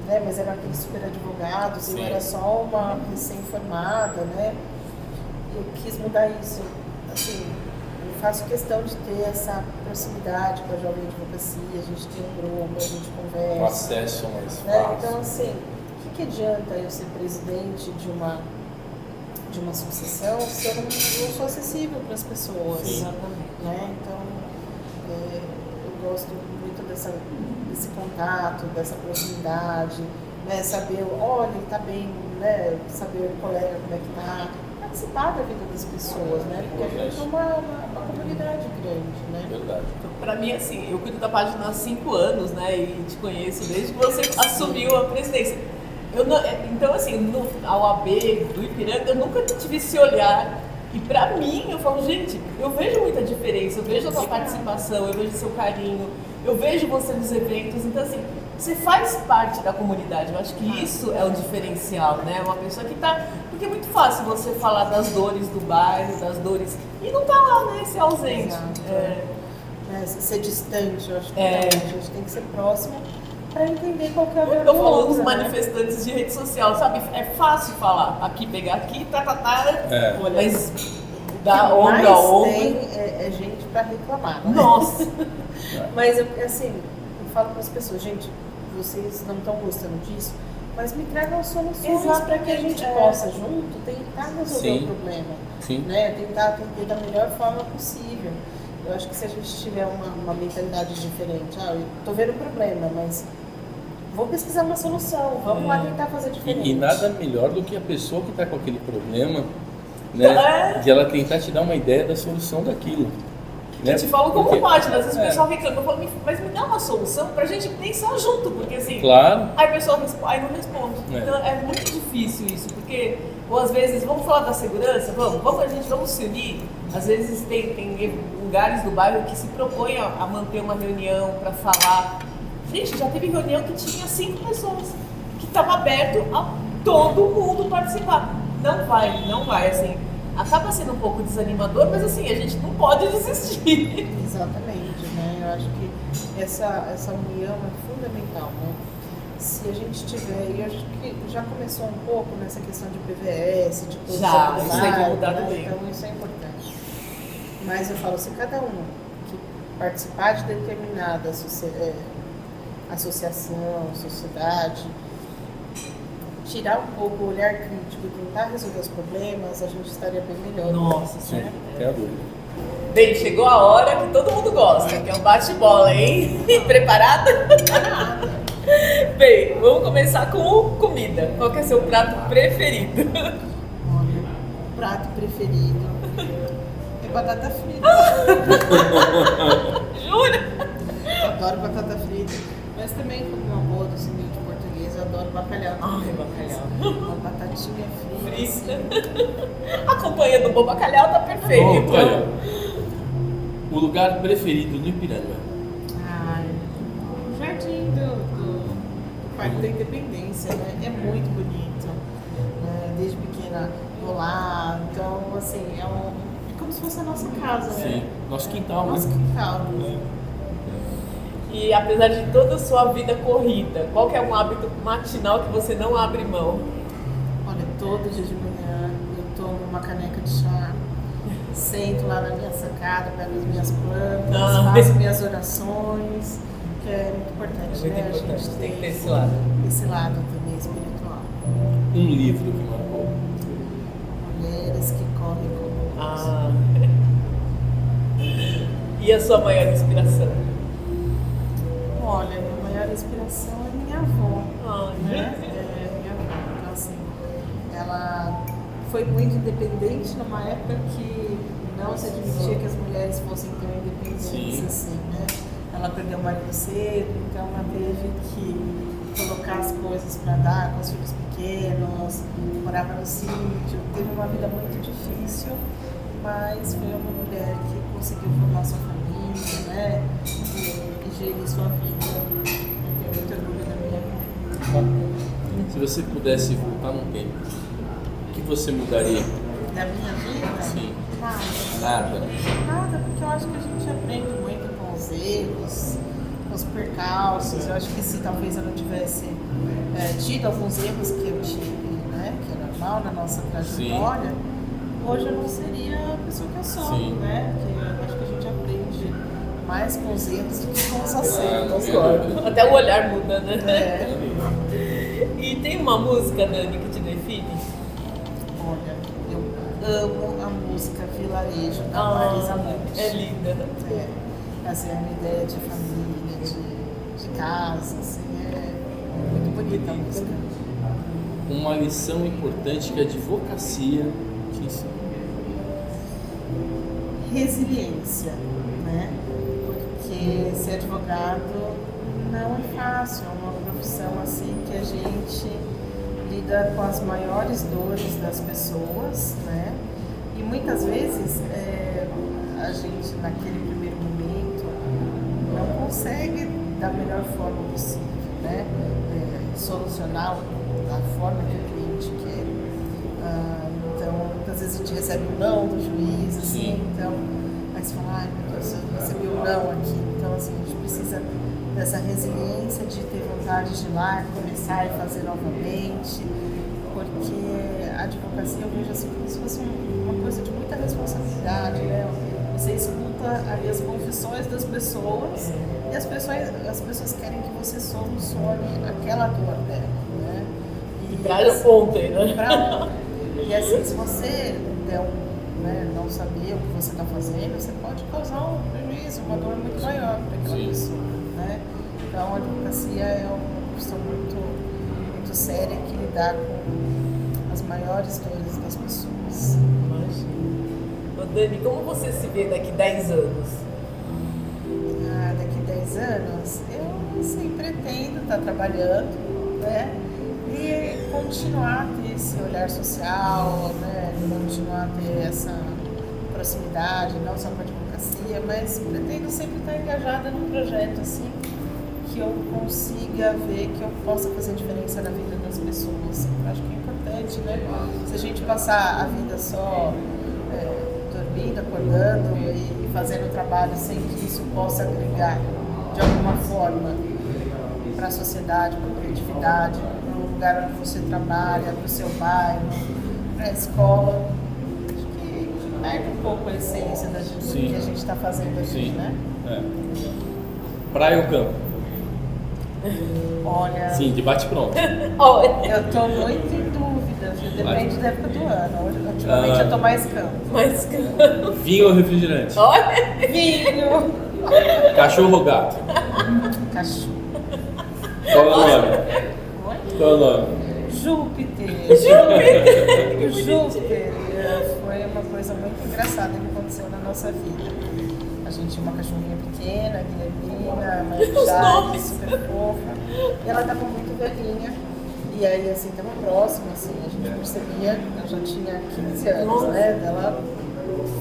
né, mas eram aqueles super advogados, Sim. eu era só uma recém-formada, né? Eu quis mudar isso, assim, eu faço questão de ter essa proximidade com a jovem advocacia, a gente tem um grupo, a gente conversa. Um acesso mais Né? fácil. Então, assim, o que adianta eu ser presidente de uma associação se eu não sou acessível para as pessoas? Sim. Né? Então, eu gosto muito desse contato, dessa proximidade, né? Saber, olha, ele está bem, né? Saber o colega como é que está, participar da vida das pessoas, né? Porque a gente é uma comunidade grande, né? Verdade. Pra mim, assim, eu cuido da página há 5 anos, né? E te conheço desde que você assumiu a presidência. Então, assim, a OAB do Ipiranga, eu nunca tive esse olhar. E pra mim, eu falo, gente, eu vejo muita diferença, eu vejo a sua participação, eu vejo o seu carinho, eu vejo você nos eventos. Então, assim, você faz parte da comunidade. Eu acho que isso é o diferencial, né? Uma pessoa que tá... Porque é muito fácil você falar das dores do bairro, das dores... E não tá lá, né? Ser ausente. Ser distante, eu acho que não. A gente tem que ser próximo para entender qual que é a Eu tô falando dos né? manifestantes de rede social, sabe? É fácil falar. Aqui, pegar aqui, mas da ombro a ombro... tem gente para reclamar, né? Nossa! Mas, assim, eu falo para as pessoas, gente, vocês não estão gostando disso, mas me tragam soluções para que a gente possa, junto, tentar resolver o problema. Sim. Né? Tentar atender da melhor forma possível. Eu acho que se a gente tiver uma mentalidade diferente, eu tô vendo o problema, mas vou pesquisar uma solução, vamos lá tentar fazer diferente. E nada melhor do que a pessoa que está com aquele problema, né? De ela tentar te dar uma ideia da solução daquilo. Eu te falo como Porque- página, às vezes o pessoal reclama, eu falo, mas me dá uma solução pra gente pensar junto, porque assim, Claro. aí a pessoa aí não responde. É. Então é muito difícil isso, porque, ou às vezes, vamos falar da segurança, vamos se unir. Às vezes tem lugares do bairro que se propõem a manter uma reunião pra falar. Gente, já teve reunião que tinha 5 pessoas, que estava aberto a todo mundo participar. Não vai, assim. Acaba sendo um pouco desanimador, mas assim, a gente não pode desistir. Exatamente, né? Eu acho que essa união é fundamental, né? se a gente tiver, e acho que já começou um pouco nessa questão de PVS, de posição Já, do isso tem que lar, mudar né? também. Então isso é importante. Mas eu falo, se cada um que participar de determinada associação, sociedade, tirar um pouco o olhar crítico e tentar resolver os problemas, a gente estaria bem melhor. Nossa, Sim, tem a dúvida. Bem, chegou a hora que todo mundo gosta, que é o bate-bola, hein? Preparada? Bem, vamos começar com comida. Qual que é seu prato preferido? Olha, o prato preferido é batata frita. Jura? Eu adoro batata frita, mas também como uma boa descendente portuguesa, eu adoro bacalhau. Ai, bacalhau. Uma batatinha frita. Frita. A companhia do bom bacalhau tá perfeito. Bom, olha, o lugar preferido no Ipiranga? Ai, o jardim do Parque da Independência, né? É muito bonito. Né? Desde pequena vou lá, então assim, é como se fosse a nossa casa, Sim, né? nosso quintal, Nosso né? quintal. E apesar de toda a sua vida corrida, qual que é um hábito matinal que você não abre mão? Olha, todo dia de manhã eu tomo uma caneca de chá, sento lá na minha sacada, pego as minhas plantas, faço minhas orações, que é muito importante, Muito né? importante, A gente tem que ter esse lado. esse lado também espiritual. Um livro que marcou. Mulheres que correm como nós. Ah. E a sua maior inspiração? Olha, minha maior inspiração é minha avó. Ah, Né? É, minha avó. Então, assim, ela foi muito independente numa época que não se admitia que as mulheres fossem tão independentes. Sim. Assim, né? Ela perdeu o marido cedo, então ela teve que colocar as coisas para dar com os filhos pequenos, morava no sítio, teve uma vida muito difícil, mas foi uma mulher que conseguiu formar sua família, né? E gerir sua vida. Eu tenho muito orgulho da minha vida. Se você pudesse voltar num tempo, o que você mudaria? Da minha vida? Sim. Nada. Nada. Nada, porque eu acho que a gente aprende muito com os erros, com os percalços. Eu acho que se talvez eu não tivesse tido alguns erros que eu tive, né, que é normal na nossa trajetória, hoje eu não seria a pessoa que eu sou, Sim. né? Porque eu acho que a gente aprende mais com os erros do que com os Claro, acertos. sem dúvida. Até o olhar muda, né? É. E tem uma música, Dani, que te define? Olha, eu amo a música Vilarejo da Marisa Monte. É linda, né? É, assim, a minha ideia de família, de casa, assim, é muito bonita a música. Uma lição importante que a advocacia te ensina. Resiliência, né? Porque ser advogado não é fácil, é uma profissão assim que a gente lida com as maiores dores das pessoas, né? E muitas vezes a gente naquele primeiro momento não consegue da melhor forma possível, né? Solucionar da forma que o cliente quer. Então, muitas vezes a gente recebe um não do juiz, assim, então, aí você fala, ai meu Deus, eu recebi um não aqui. Então, assim, a gente precisa dessa resiliência de ter vontade de ir lá, começar e fazer novamente, porque a advocacia eu vejo assim como se fosse uma coisa de muita responsabilidade, né? Você escuta ali as confissões das pessoas e as pessoas querem que você solucione aquela dor dela, né? Pra ontem, né? Pra ontem. E assim, se você não saber o que você está fazendo, você pode causar um prejuízo, uma dor muito maior para aquela Sim. pessoa, né? Então, a advocacia é uma questão muito, muito séria que lidar com as maiores dores das pessoas. Imagina. Ô, Dani, como você se vê daqui 10 anos? Daqui 10 anos, eu assim, pretendo estar trabalhando, né? E continuar a ter esse olhar social, né? Continuar a ter essa proximidade, não só com a advocacia, mas pretendo sempre estar engajada num projeto assim, que eu consiga ver que eu possa fazer diferença na vida das pessoas. Eu acho que é importante, né? Se a gente passar a vida só dormindo, acordando e fazendo trabalho sem que isso possa agregar de alguma forma para a sociedade, para a coletividade, para o lugar onde você trabalha, para o seu bairro, para a escola. Acho que perde um pouco a essência do que a gente está fazendo aqui, né? Praia ou campo? Olha... Sim, debate pronto. Eu estou muito em dúvida, depende da época do ano. Ultimamente eu estou mais campo. Vinho ou refrigerante? Vinho! Cachorro ou gato? Cachorro. Qual é o nome? Qual é o nome? Júpiter foi uma coisa muito engraçada que aconteceu na nossa vida. A gente tinha uma cachorrinha pequena, Guilhermina, Marjade, super fofa. E ela estava muito velhinha. E aí, assim, estava próxima, assim, a gente percebia, eu já tinha 15 anos, né, dela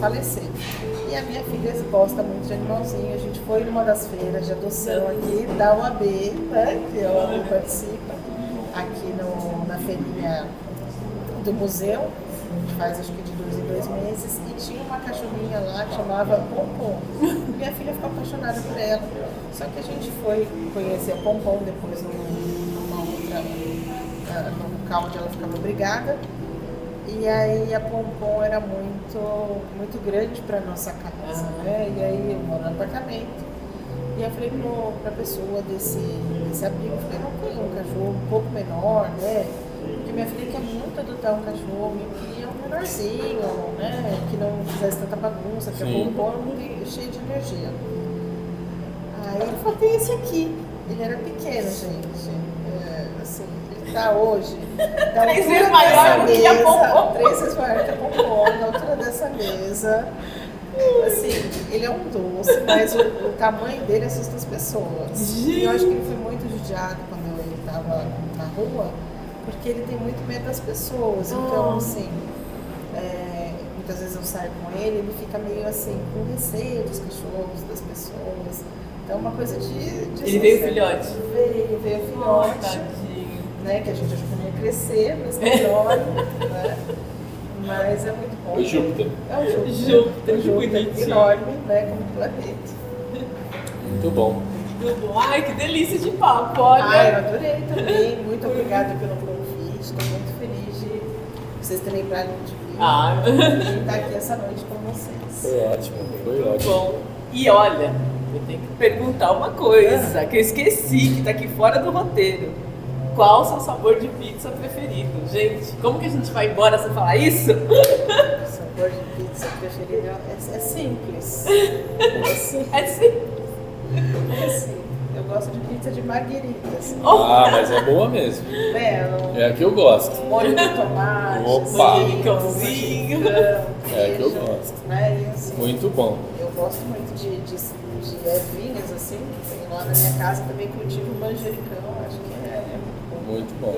falecer. E a minha filha gosta muito de animalzinho. A gente foi numa das feiras de adoção aqui da UAB, né, que ela participa, aqui na feirinha do museu. A gente faz acho que de 2 em 2 meses, e tinha uma cachorrinha lá que chamava Pompom. Minha filha ficou apaixonada por ela, só que a gente foi conhecer a Pompom depois numa outra, no local onde ela ficava brigada, e aí a Pompom era muito grande para nossa casa, né? E aí eu moro no apartamento, e eu falei pra pessoa desse abrigo, eu falei, não tem um cachorro um pouco menor, né? Porque minha filha quer muito adotar um cachorro, eu queria um menorzinho, né? Que não fizesse tanta bagunça, que é bom, cheio de energia. Aí ele falou, tem esse aqui. Ele era pequeno, gente. Assim, ele tá hoje. 3 vezes maior do que a Pompom. 3 vezes maior que a Pompom, na altura dessa mesa. Assim, ele é um doce, mas o tamanho dele assusta as pessoas. E eu acho que ele foi muito judiado quando ele estava na rua, porque ele tem muito medo das pessoas. Então, assim, muitas vezes eu saio com ele fica meio assim, com receio dos cachorros, das pessoas. Então, é uma coisa de ele veio filhote? Veio filhote, né, que a gente achou que não ia crescer, mas melhor, né? Mas é muito bom. O Júpiter. É o Júpiter enorme, né, como planeta. Muito bom. Muito bom. Ai, que delícia de papo, olha. Eu adorei também. Muito obrigada pelo convite. Estou muito feliz de vocês terem lembrado de mim. E estar aqui essa noite com vocês. Foi ótimo, foi ótimo. Bom, e olha, eu tenho que perguntar uma coisa que eu esqueci, que está aqui fora do roteiro. Qual o seu sabor de pizza preferido? Gente, como que a gente vai embora sem falar isso? O sabor de pizza preferido é simples. É simples. Eu gosto de pizza de margueritas. Mas é boa mesmo. É a que eu gosto. Molho de tomate, Opa! Picãozinho. É a que eu gosto. Né? E, assim, Muito bom. Eu gosto muito de ervinhas, assim, que tem lá na minha casa. Também cultivo manjericão, acho que é muito bom.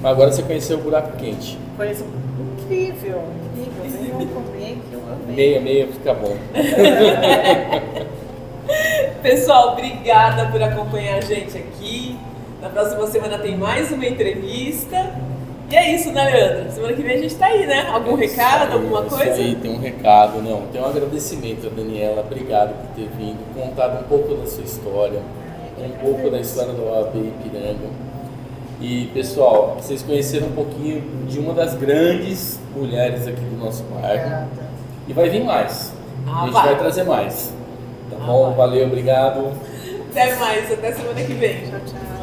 Agora você conheceu o buraco quente. Coisa incrível. Venham comer que eu amei. Meia fica bom. Pessoal, obrigada por acompanhar a gente aqui. Na próxima semana tem mais uma entrevista. E é isso, né, Leandro? Semana que vem a gente tá aí, né? Algum recado, alguma coisa? Isso aí, tem um recado, não. Tem um agradecimento a Daniela. Obrigado por ter vindo, contado um pouco da sua história, um pouco da história do OAB Ipiranga. E, pessoal, vocês conheceram um pouquinho de uma das grandes mulheres aqui do nosso bairro. E vai vir mais. A gente vai trazer mais. Tá bom? Valeu, obrigado. Até mais, até semana que vem. Tchau, tchau.